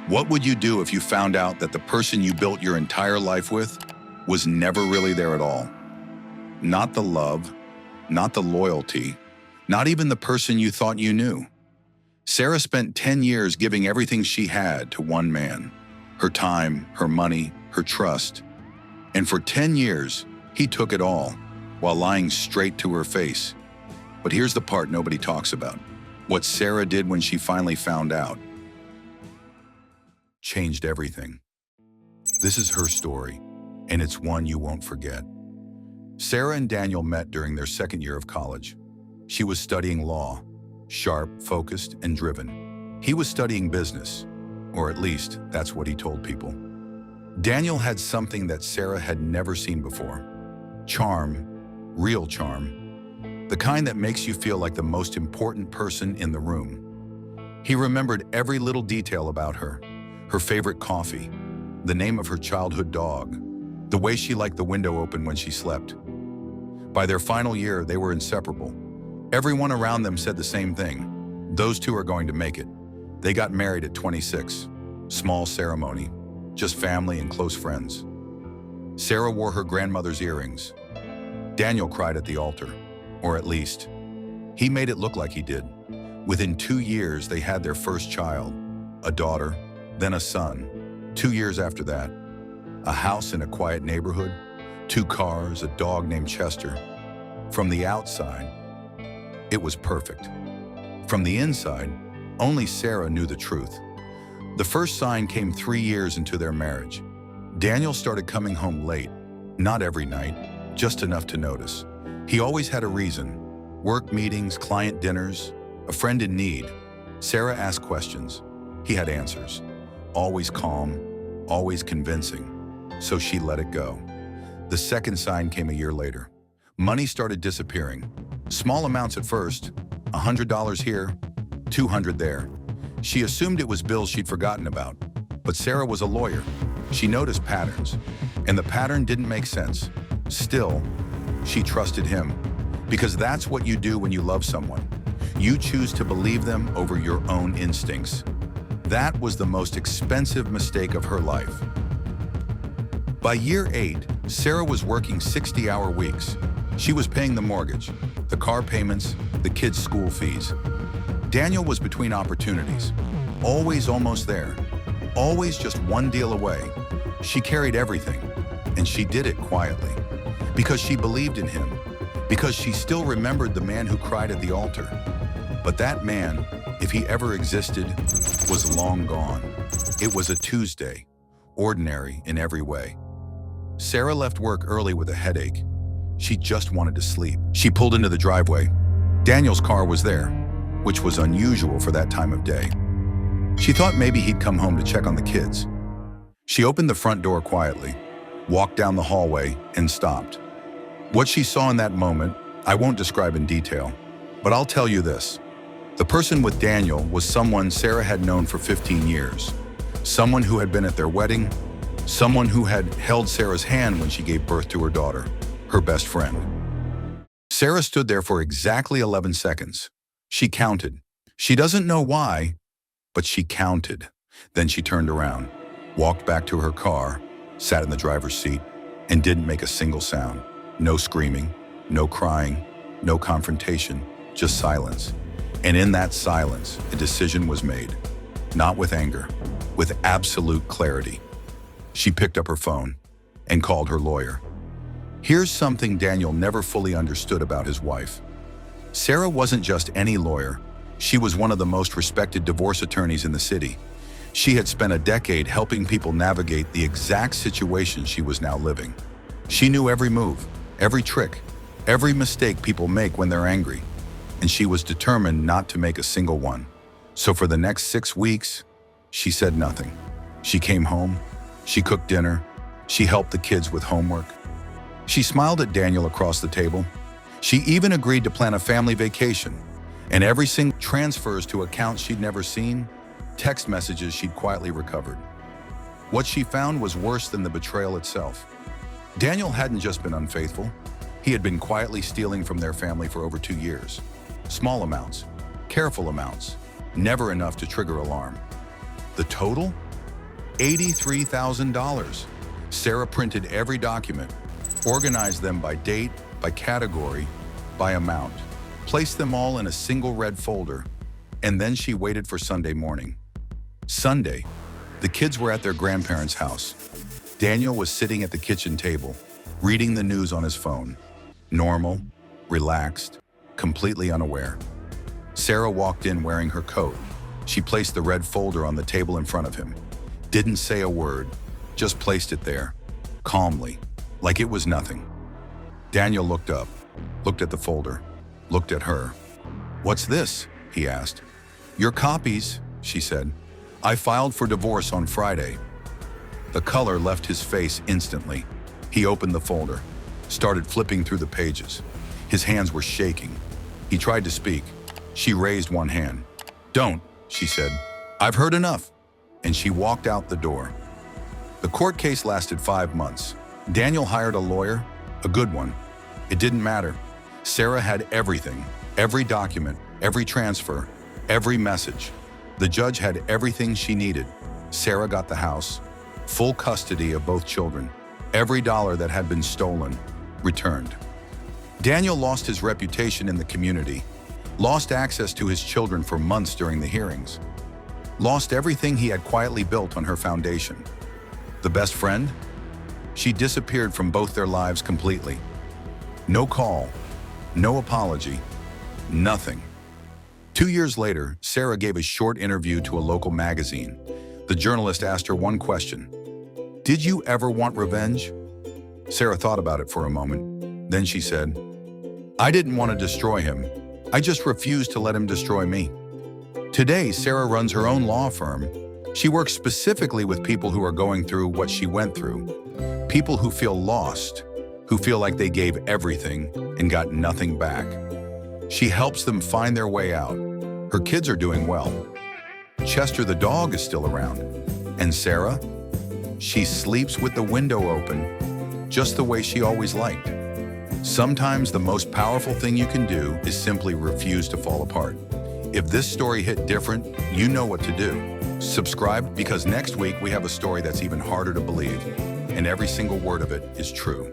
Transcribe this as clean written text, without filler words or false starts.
What would you do if you found out that the person you built your entire life with was never really there at all? Not the love, not the loyalty, not even the person you thought you knew. Sarah spent 10 years giving everything she had to one man. Her time, her money, her trust. And for 10 years, he took it all, while lying straight to her face. But here's the part nobody talks about. What Sarah did when she finally found out changed everything. This is her story, and it's one you won't forget. Sarah and Daniel met during their second year of college. She was studying law, sharp, focused, and driven. He was studying business, or at least that's what he told people. Daniel had something that Sarah had never seen before. Charm, real charm, the kind that makes you feel like the most important person in the room. He remembered every little detail about her favorite coffee, the name of her childhood dog, the way she liked the window open when she slept. By their final year, they were inseparable. Everyone around them said the same thing. Those two are going to make it. They got married at 26. Small ceremony, just family and close friends. Sarah wore her grandmother's earrings. Daniel cried at the altar, or at least, he made it look like he did. Within 2 years, they had their first child, a daughter, then a son. 2 years after that, a house in a quiet neighborhood, 2 cars, a dog named Chester. From the outside, it was perfect. From the inside, only Sarah knew the truth. The first sign came 3 years into their marriage. Daniel started coming home late, not every night, just enough to notice. He always had a reason: work meetings, client dinners, a friend in need. Sarah asked questions. He had answers. Always calm, always convincing. So she let it go. The second sign came a year later. Money started disappearing. Small amounts at first, $100 here, $200 there. She assumed it was bills she'd forgotten about. But Sarah was a lawyer. She noticed patterns, and the pattern didn't make sense. Still, she trusted him, because that's what you do when you love someone. You choose to believe them over your own instincts. That was the most expensive mistake of her life. By year 8, Sarah was working 60-hour weeks. She was paying the mortgage, the car payments, the kids' school fees. Daniel was between opportunities, always almost there, always just one deal away. She carried everything, and she did it quietly, because she believed in him, because she still remembered the man who cried at the altar. But that man, if he ever existed, was long gone. It was a Tuesday, ordinary in every way. Sarah left work early with a headache. She just wanted to sleep. She pulled into the driveway. Daniel's car was there, which was unusual for that time of day. She thought maybe he'd come home to check on the kids. She opened the front door quietly, walked down the hallway, and stopped. What she saw in that moment, I won't describe in detail, but I'll tell you this. The person with Daniel was someone Sarah had known for 15 years, someone who had been at their wedding, someone who had held Sarah's hand when she gave birth to her daughter, her best friend. Sarah stood there for exactly 11 seconds. She counted. She doesn't know why, but she counted. Then she turned around, walked back to her car, sat in the driver's seat, and didn't make a single sound. No screaming, no crying, no confrontation, just silence. And in that silence, a decision was made. Not with anger, with absolute clarity. She picked up her phone and called her lawyer. Here's something Daniel never fully understood about his wife. Sarah wasn't just any lawyer. She was one of the most respected divorce attorneys in the city. She had spent a decade helping people navigate the exact situation she was now living. She knew every move, every trick, every mistake people make when they're angry. And she was determined not to make a single one. So for the next 6 weeks, she said nothing. She came home, she cooked dinner, she helped the kids with homework. She smiled at Daniel across the table. She even agreed to plan a family vacation, and every single transfers to accounts she'd never seen, text messages she'd quietly recovered. What she found was worse than the betrayal itself. Daniel hadn't just been unfaithful. He had been quietly stealing from their family for over 2 years. Small amounts, careful amounts, never enough to trigger alarm. The total? $83,000. Sarah printed every document, organized them by date, by category, by amount, placed them all in a single red folder, and then she waited for Sunday morning. Sunday, the kids were at their grandparents' house. Daniel was sitting at the kitchen table, reading the news on his phone. Normal, relaxed, completely unaware. Sarah walked in wearing her coat. She placed the red folder on the table in front of him. Didn't say a word, just placed it there, calmly, like it was nothing. Daniel looked up, looked at the folder, looked at her. "What's this?" he asked. "Your copies," she said. "I filed for divorce on Friday." The color left his face instantly. He opened the folder, started flipping through the pages. His hands were shaking. He tried to speak. She raised one hand. "Don't," she said. "I've heard enough." And she walked out the door. The court case lasted 5 months. Daniel hired a lawyer, a good one. It didn't matter. Sarah had everything, every document, every transfer, every message. The judge had everything she needed. Sarah got the house, full custody of both children, every dollar that had been stolen, returned. Daniel lost his reputation in the community, lost access to his children for months during the hearings, lost everything he had quietly built on her foundation. The best friend? She disappeared from both their lives completely. No call, no apology, nothing. 2 years later, Sarah gave a short interview to a local magazine. The journalist asked her one question. "Did you ever want revenge?" Sarah thought about it for a moment. Then she said, "I didn't want to destroy him. I just refused to let him destroy me." Today, Sarah runs her own law firm. She works specifically with people who are going through what she went through. People who feel lost, who feel like they gave everything and got nothing back. She helps them find their way out. Her kids are doing well. Chester the dog is still around. And Sarah? She sleeps with the window open, just the way she always liked. Sometimes the most powerful thing you can do is simply refuse to fall apart. If this story hit different, you know what to do. Subscribe, because next week we have a story that's even harder to believe, and every single word of it is true.